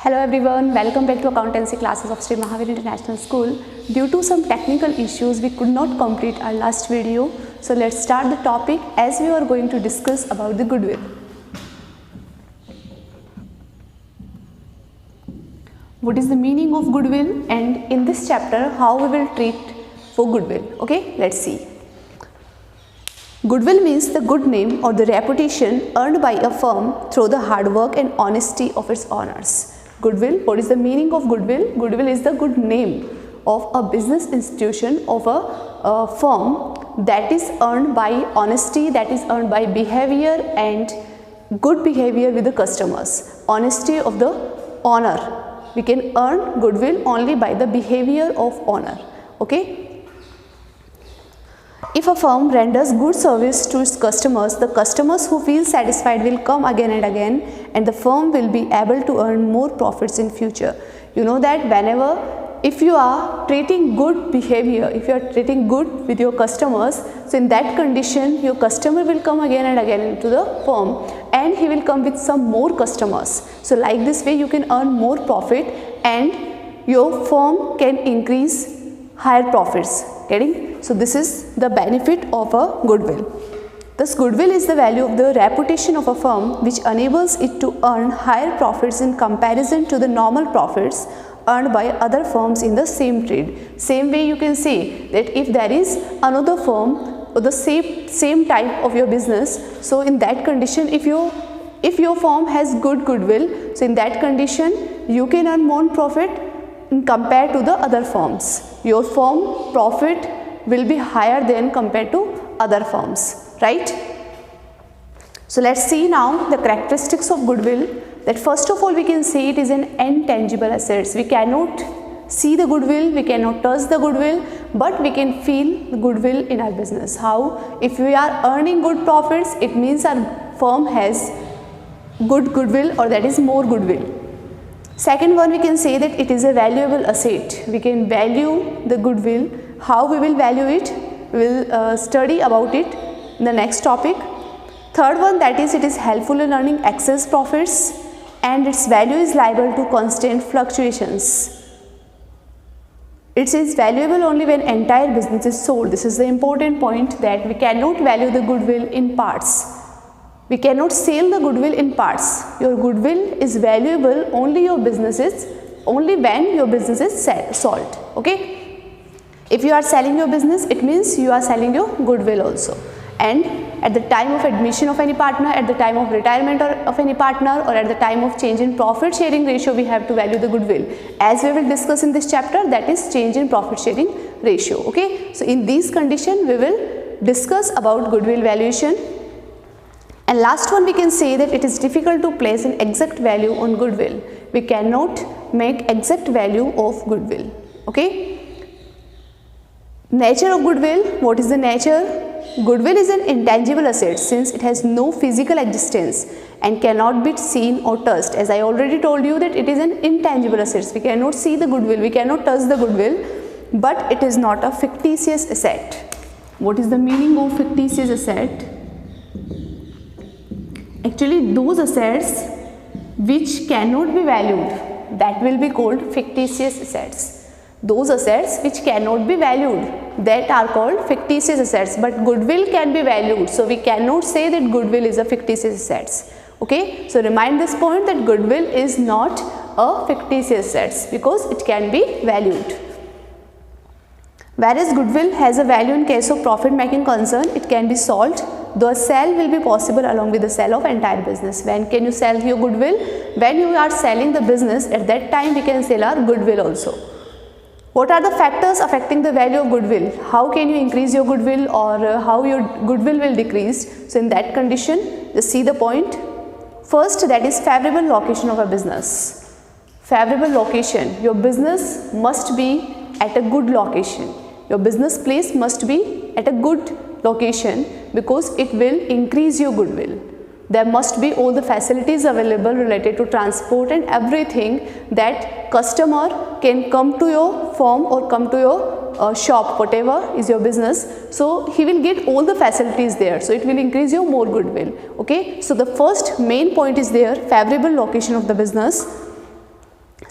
Hello everyone, welcome back to accountancy classes of Sri Mahavir International School. Due to some technical issues, we could not complete our last video. So let's start the topic as we are going to discuss about the goodwill. What is the meaning of goodwill, and in this chapter how we will treat for goodwill. Okay, let's see. Goodwill means the good name or the reputation earned by a firm through the hard work and honesty of its owners. Goodwill, what is the meaning of goodwill? Goodwill is the good name of a business institution, of a firm that is earned by honesty, that is earned by behavior and good behavior with the customers. Honesty of the owner. We can earn goodwill only by the behavior of owner. Okay. If a firm renders good service to its customers, the customers who feel satisfied will come again and again, and the firm will be able to earn more profits in future. You know that if you are treating good behavior, if you are treating good with your customers, so in that condition your customer will come again and again into the firm, and he will come with some more customers. So like this way you can earn more profit and your firm can increase higher profits. Getting? So this is the benefit of a goodwill. Thus goodwill is the value of the reputation of a firm which enables it to earn higher profits in comparison to the normal profits earned by other firms in the same trade. Same way you can say that if there is another firm or the same type of your business, so in that condition if your firm has good goodwill, so in that condition you can earn more profit compared to the other firms. Your firm profit will be higher than compared to other firms, right? So let's see now the characteristics of goodwill. That first of all we can say it is an intangible assets. We cannot see the goodwill, we cannot touch the goodwill, but we can feel the goodwill in our business. How? If we are earning good profits, it means our firm has good goodwill, or that is more goodwill. Second one, we can say that it is a valuable asset. We can value the goodwill. How we will value it? We will study about it in the next topic. Third one, that is it is helpful in earning excess profits, and its value is liable to constant fluctuations. It is valuable only when entire business is sold. This is the important point, that we cannot value the goodwill in parts. We cannot sell the goodwill in parts. Your goodwill is valuable only when your business is sold. Okay. If you are selling your business, it means you are selling your goodwill also. And at the time of admission of any partner, at the time of retirement of any partner, or at the time of change in profit sharing ratio, we have to value the goodwill. As we will discuss in this chapter, that is change in profit sharing ratio. Okay. So in these conditions, we will discuss about goodwill valuation. And last one, we can say that it is difficult to place an exact value on goodwill. We cannot make exact value of goodwill. Okay. Nature of goodwill. What is the nature? Goodwill is an intangible asset since it has no physical existence and cannot be seen or touched. As I already told you that it is an intangible asset. We cannot see the goodwill, we cannot touch the goodwill, but it is not a fictitious asset. What is the meaning of fictitious asset? Actually, those assets which cannot be valued, that will be called fictitious assets. Those assets which cannot be valued, that are called fictitious assets, but goodwill can be valued. So we cannot say that goodwill is a fictitious assets. Okay. So remind this point that goodwill is not a fictitious assets because it can be valued. Whereas goodwill has a value in case of profit making concern, it can be sold. The sale will be possible along with the sale of entire business. When can you sell your goodwill? When you are selling the business, at that time we can sell our goodwill also. What are the factors affecting the value of goodwill? How can you increase your goodwill, or how your goodwill will decrease? So in that condition, just see the point. First, that is favorable location of a business. Favorable location. Your business must be at a good location. Your business place must be at a good location because it will increase your goodwill. There must be all the facilities available related to transport and everything, that customer can come to your firm or come to your shop, whatever is your business. So he will get all the facilities there. So it will increase your more goodwill. Okay. So the first main point is there, favorable location of the business.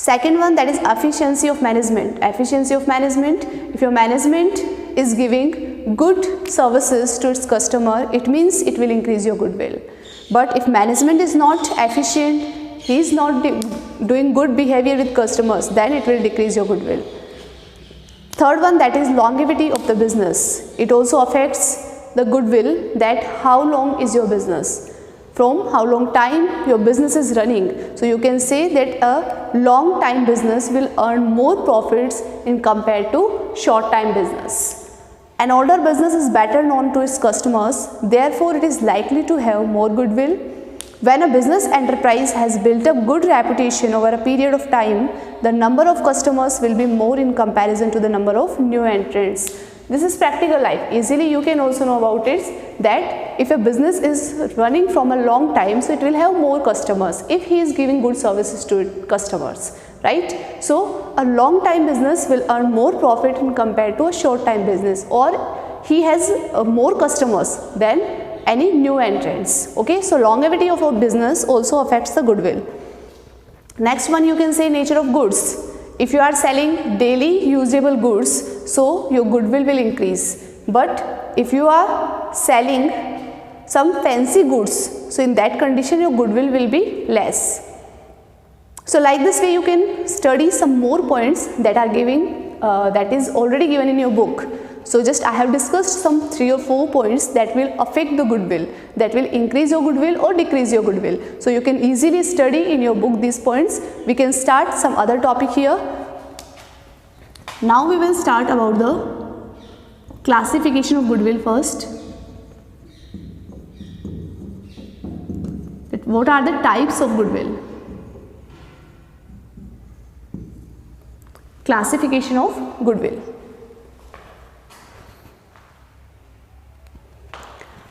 Second one, that is efficiency of management. Efficiency of management, if your management is giving good services to its customer, it means it will increase your goodwill. But if management is not efficient, he is not doing good behavior with customers, then it will decrease your goodwill. Third one, that is longevity of the business. It also affects the goodwill, that how long is your business, from how long time your business is running. So you can say that a long time business will earn more profits in compared to short time business. An older business is better known to its customers, therefore it is likely to have more goodwill. When a business enterprise has built up good reputation over a period of time, the number of customers will be more in comparison to the number of new entrants. This is practical life. Easily you can also know about it, that if a business is running from a long time, so it will have more customers if he is giving good services to customers, right? So a long time business will earn more profit in compared to a short time business, or he has more customers than any new entrants. Okay, so longevity of a business also affects the goodwill. Next one, you can say nature of goods. If you are selling daily usable goods, so your goodwill will increase. But if you are selling some fancy goods, so in that condition your goodwill will be less. So like this way you can study some more points that are that is already given in your book. So just I have discussed some 3 or 4 points that will affect the goodwill, that will increase your goodwill or decrease your goodwill. So you can easily study in your book these points. We can start some other topic here. Now we will start about the classification of goodwill first. What are the types of goodwill? Classification of goodwill.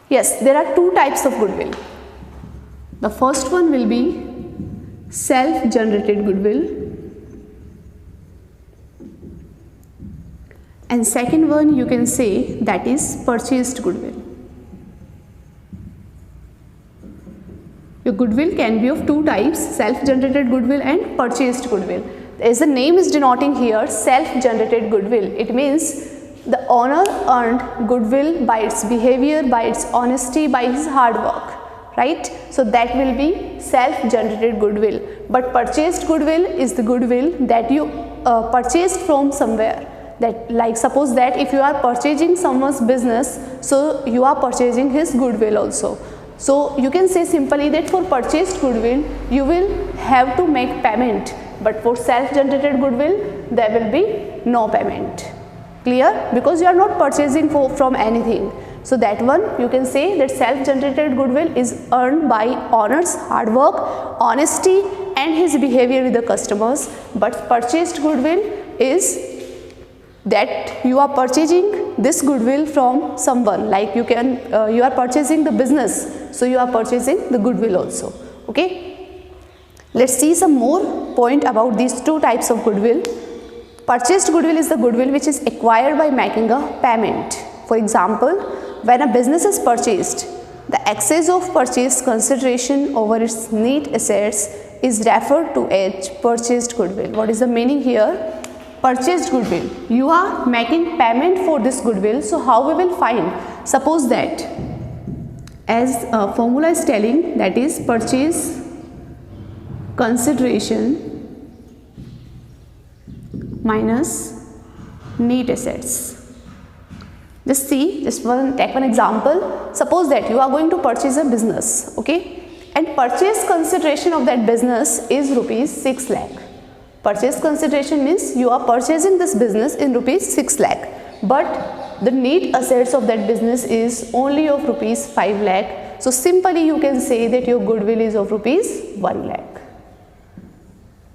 Yes, there are 2 types of goodwill. The first one will be self-generated goodwill, and second one you can say that is purchased goodwill. Your goodwill can be of 2 types, self-generated goodwill and purchased goodwill. As the name is denoting here, self-generated goodwill, it means the owner earned goodwill by its behavior, by its honesty, by his hard work, right? So that will be self-generated goodwill. But purchased goodwill is the goodwill that you purchased from somewhere. That, like, suppose that if you are purchasing someone's business, so you are purchasing his goodwill also. So you can say simply that for purchased goodwill you will have to make payment, but for self-generated goodwill there will be no payment. Clear? Because you are not purchasing from anything. So that one you can say that self-generated goodwill is earned by owner's hard work, honesty and his behavior with the customers. But purchased goodwill is that you are purchasing this goodwill from someone, like you are purchasing the business, so you are purchasing the goodwill also. Okay, let's see some more point about these 2 types of goodwill. Purchased goodwill is the goodwill which is acquired by making a payment. For example, when a business is purchased, the excess of purchase consideration over its net assets is referred to as purchased goodwill. What is the meaning here? Purchased goodwill, you are making payment for this goodwill. So how we will find? Suppose that, as formula is telling, that is purchase consideration minus net assets. Just see, take one example. Suppose that you are going to purchase a business, okay, and purchase consideration of that business is rupees 6 lakh. Purchase consideration means you are purchasing this business in rupees 6 lakh, but the net assets of that business is only of rupees 5 lakh. So simply you can say that your goodwill is of rupees 1 lakh.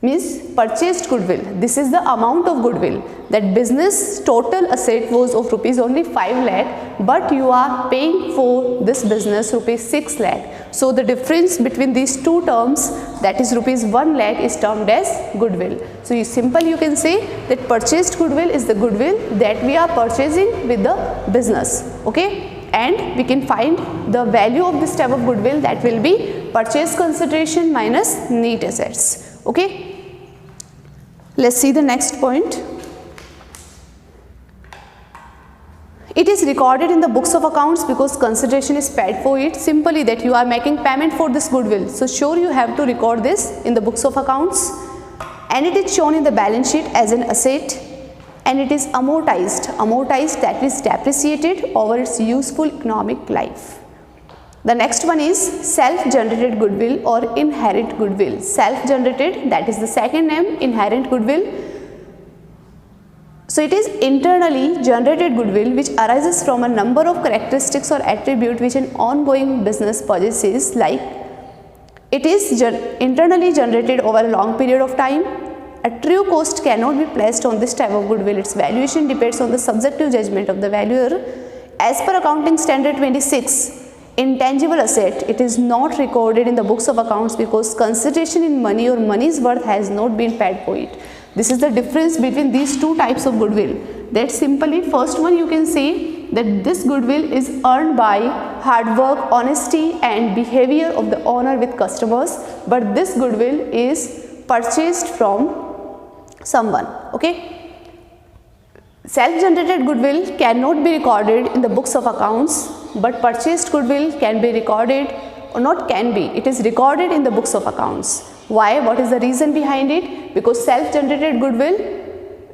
Means purchased goodwill, this is the amount of goodwill. That business total asset was of rupees only 5 lakh, but you are paying for this business rupees 6 lakh. So the difference between these 2 terms, that is rupees 1 lakh, is termed as goodwill. So you can say that purchased goodwill is the goodwill that we are purchasing with the business. Okay, and we can find the value of this type of goodwill, that will be purchase consideration minus net assets. Okay. Let's see the next point. It is recorded in the books of accounts because consideration is paid for it. Simply that you are making payment for this goodwill. So sure, you have to record this in the books of accounts, and it is shown in the balance sheet as an asset, and it is amortized. Amortized, that is depreciated over its useful economic life. The next one is self-generated goodwill or inherent goodwill. Self-generated, that is the second name. Inherent goodwill. So it is internally generated goodwill which arises from a number of characteristics or attributes which an ongoing business possesses, like it is internally generated over a long period of time. A true cost cannot be placed on this type of goodwill. Its valuation depends on the subjective judgment of the valuer. As per Accounting Standard 26, intangible asset, it is not recorded in the books of accounts because consideration in money or money's worth has not been paid for it. This is the difference between these two types of goodwill. That simply, first one you can say that this goodwill is earned by hard work, honesty and behavior of the owner with customers, but this goodwill is purchased from someone. Okay. Self-generated goodwill cannot be recorded in the books of accounts, but purchased goodwill can be recorded, or not can be, it is recorded in the books of accounts. Why? What is the reason behind it? Because self-generated goodwill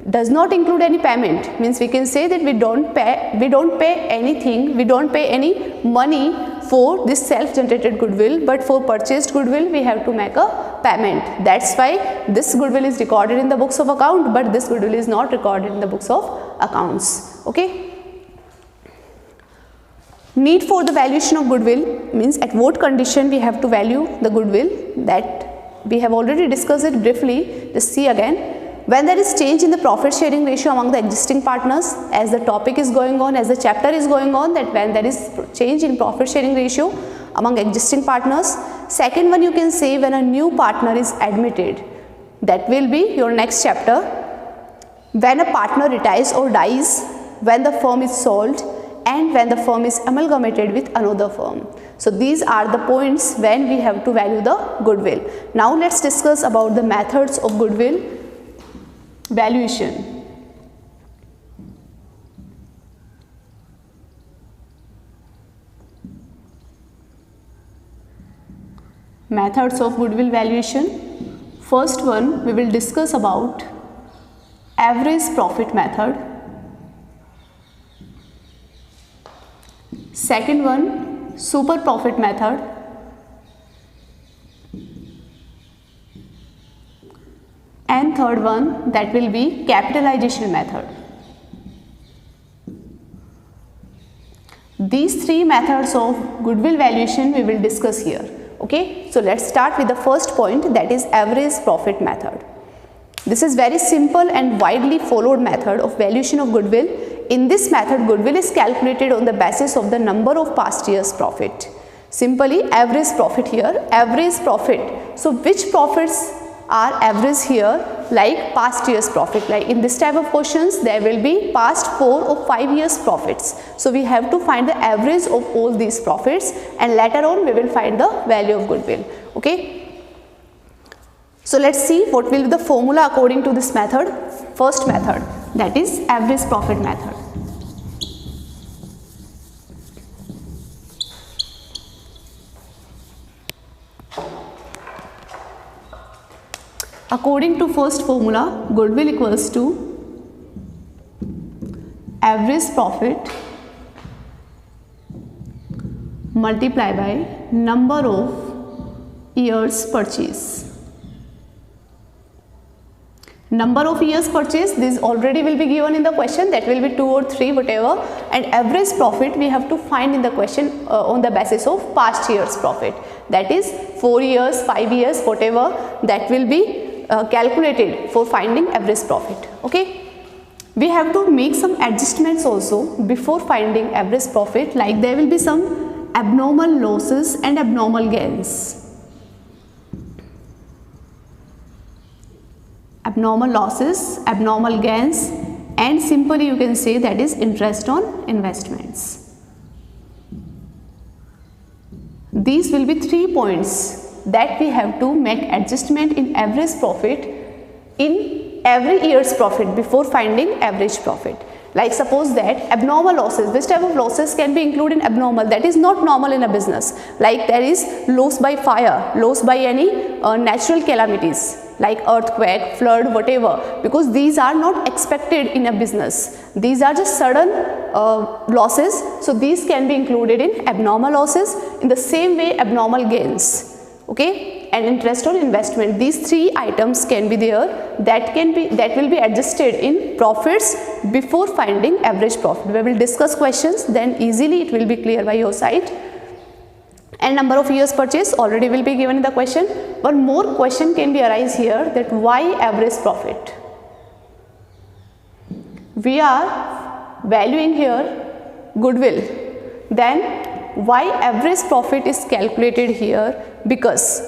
does not include any payment. Means we can say that we don't pay anything, we don't pay any money for this self-generated goodwill, but for purchased goodwill we have to make a payment. That's why this goodwill is recorded in the books of account, but this goodwill is not recorded in the books of accounts. Okay. Need for the valuation of goodwill means at what condition we have to value the goodwill, that we have already discussed it briefly. Just see again. When there is change in the profit sharing ratio among the existing partners, as the topic is going on, as the chapter is going on, that when there is change in profit sharing ratio among existing partners. Second one you can say when a new partner is admitted, that will be your next chapter. When a partner retires or dies, when the firm is sold, and when the firm is amalgamated with another firm. So these are the points when we have to value the goodwill. Now let's discuss about the methods of goodwill valuation. Methods of goodwill valuation. First one we will discuss about average profit method. Second one, super profit method. And third one, that will be capitalization method. These three methods of goodwill valuation we will discuss here. Okay, so let's start with the first point, that is average profit method. This is very simple and widely followed method of valuation of goodwill. In this method, goodwill is calculated on the basis of the number of past years' profit. Simply average profit here, average profit. So which profits are average here? Like past years' profit. Like in this type of questions, there will be past 4 or 5 years profits. So we have to find the average of all these profits, and later on we will find the value of goodwill. Okay. So let's see what will be the formula according to this method. First method, that is average profit method. According to first formula, goodwill equals to average profit multiplied by number of years purchase. Number of years purchase, this already will be given in the question, that will be 2 or 3 whatever, and average profit we have to find in the question on the basis of past years profit, that is 4 years, 5 years, whatever, that will be calculated for finding average profit. Okay. We have to make some adjustments also before finding average profit, like there will be some abnormal losses and abnormal gains. Abnormal losses, abnormal gains, and simply you can say that is interest on investments. These will be 3 points that we have to make adjustment in average profit in every year's profit before finding average profit. Like suppose that abnormal losses, which type of losses can be included in abnormal, that is not normal in a business, like there is loss by fire, loss by any natural calamities like earthquake, flood, whatever, because these are not expected in a business. These are just sudden losses, so these can be included in abnormal losses. In the same way, abnormal gains, okay, and interest on investment, these three items can be there, that will be adjusted in profits before finding average profit. We will discuss questions, then easily it will be clear by your side. And number of years purchase already will be given in the question. One more question can be arise here, that why average profit? We are valuing here goodwill, then why average profit is calculated here? Because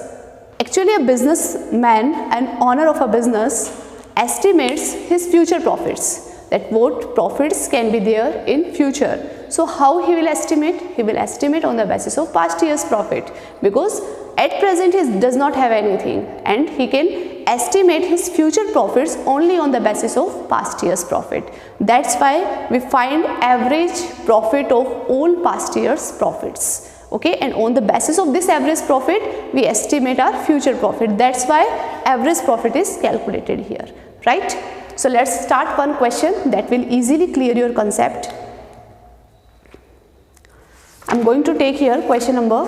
actually a businessman and owner of a business estimates his future profits, that what profits can be there in future. So how he will estimate? He will estimate on the basis of past year's profit, because at present he does not have anything and he can estimate his future profits only on the basis of past year's profit. That's why we find average profit of all past year's profits. Okay, and on the basis of this average profit, we estimate our future profit. That's why average profit is calculated here, right? So let's start one question that will easily clear your concept. I'm going to take here question number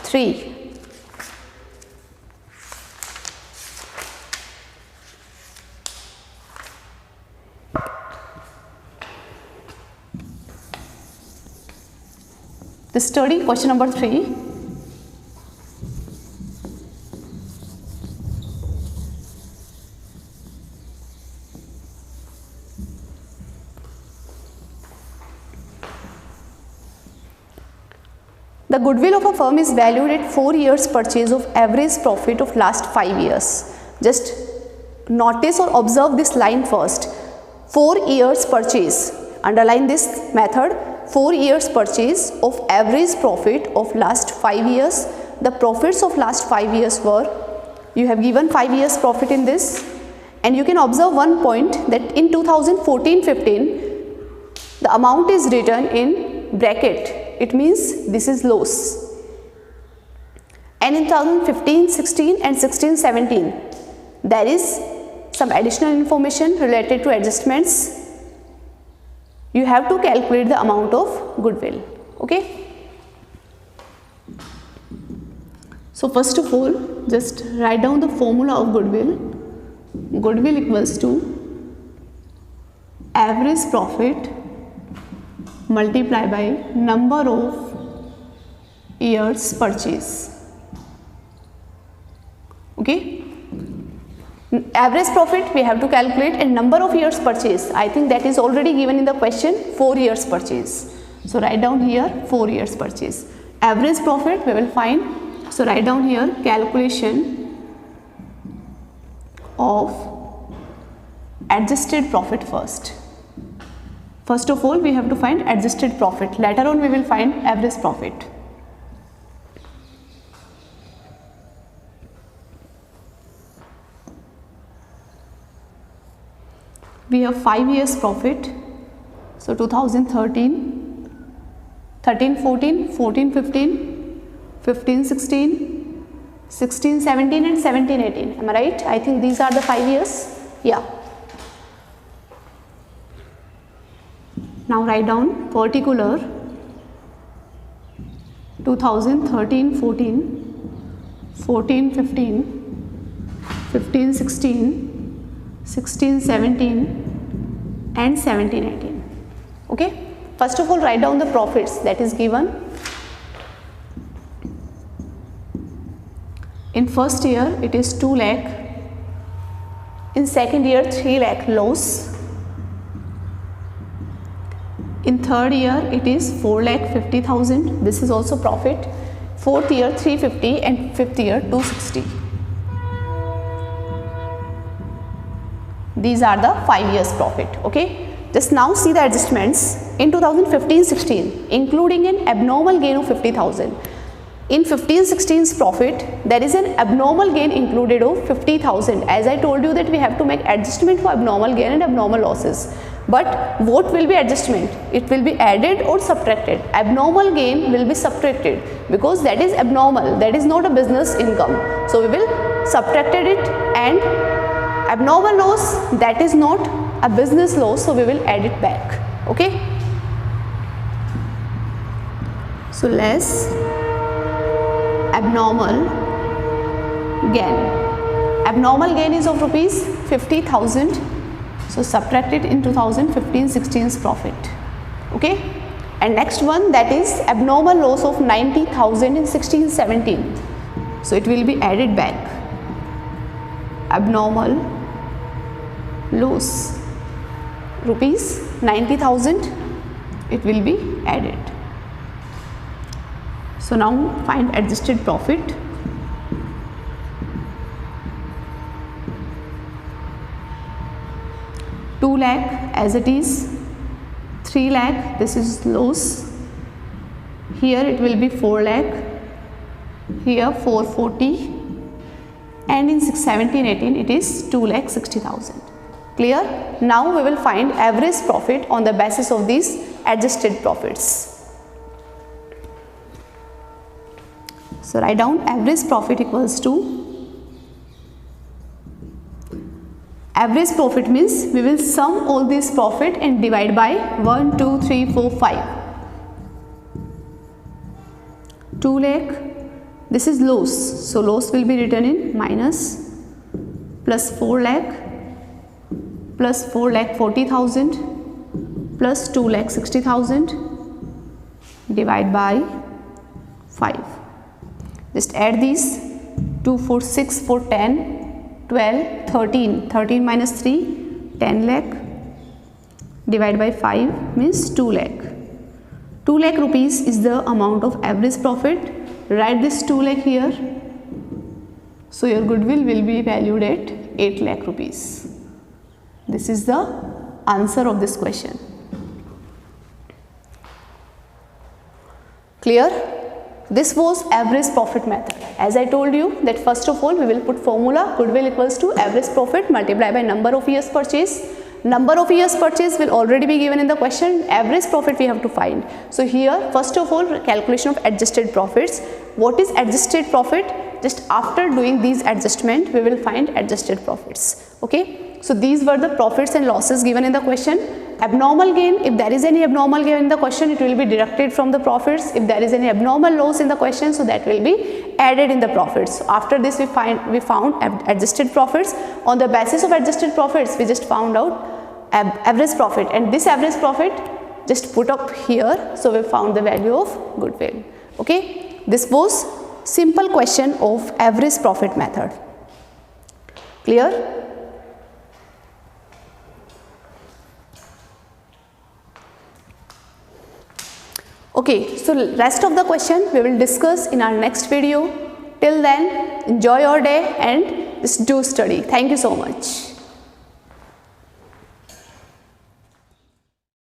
3. The study question number 3. The goodwill of a firm is valued at 4 years purchase of average profit of last 5 years. Just notice or observe this line first. 4 years purchase. Underline this method. 4 years purchase of average profit of last 5 years. The profits of last 5 years were, you have given 5 years profit in this, and you can observe one point that in 2014-15 the amount is written in bracket. It means this is loss. And in 2015-16 and 16-17 there is some additional information related to adjustments. You have to calculate the amount of goodwill. Okay. So first of all, just write down the formula of goodwill. Goodwill equals to average profit multiplied by number of years purchase. Okay. Average profit we have to calculate, and number of years purchase, I think that is already given in the question, 4 years purchase. So write down here 4 years purchase. Average profit we will find, so write down here calculation of adjusted profit first. First of all we have to find adjusted profit, later on we will find average profit. We have 5 years profit, so 2013, 13-14, 14-15, 15-16, 16-17 and 17-18. Am I right? I think these are the 5 years. Yeah. Now write down particular 2013-14, 14-15, 15-16, 16-17 and 17-18. Okay. First of all write down the profits that is given. In first year it is 2 lakh, in second year 3 lakh loss, in third year it is 4,50,000, this is also profit, fourth year 350 and fifth year 260. These are the 5 years profit. Okay. Just now see the adjustments. In 2015-16 including an abnormal gain of 50,000, in 15/16's profit there is an abnormal gain included of 50,000. As I told you that we have to make adjustment for abnormal gain and abnormal losses. But what will be adjustment? It will be added or subtracted. Abnormal gain will be subtracted because that is abnormal, that is not a business income. So we will subtracted it, and abnormal loss, that is not a business loss, so we will add it back. Okay. So less abnormal gain. Abnormal gain is of rupees 50,000. So subtract it in 2015/16's profit. Okay. And next one, that is abnormal loss of 90,000 in 16/17. So it will be added back. Abnormal loss rupees 90,000, it will be added. So now find adjusted profit. Two lakh as it is, 3 lakh, this is loss. Here it will be 4 lakh, here 440, and in 17/18 it is 2,60,000. Clear? Now we will find average profit on the basis of these adjusted profits. So write down average profit equals to, average profit means we will sum all this profit and divide by 1, 2, 3, 4, 5. 2 lakh, this is loss, so loss will be written in minus, plus 4 lakh, plus 4,40,000, plus 2,60,000, divide by 5. Just add these, 2, 4, 6, 4, 10, 12, 13, 13 minus 3, 10 lakh, divide by 5 means 2 lakh. 2 lakh rupees is the amount of average profit. Write this 2 lakh here. So your goodwill will be valued at 8 lakh rupees. This is the answer of this question. Clear? This was average profit method. As I told you that first of all we will put formula goodwill equals to average profit multiplied by number of years purchase. Number of years purchase will already be given in the question. Average profit we have to find. So here first of all calculation of adjusted profits. What is adjusted profit? Just after doing these adjustment we will find adjusted profits. Okay. So these were the profits and losses given in the question. Abnormal gain, if there is any abnormal gain in the question, it will be deducted from the profits. If there is any abnormal loss in the question, so that will be added in the profits. So after this we found adjusted profits. On the basis of adjusted profits we just found out average profit, and this average profit just put up here, so we found the value of goodwill. Okay, this was simple question of average profit method. Clear? Okay, so rest of the question we will discuss in our next video. Till then, enjoy your day and just do study. Thank you so much.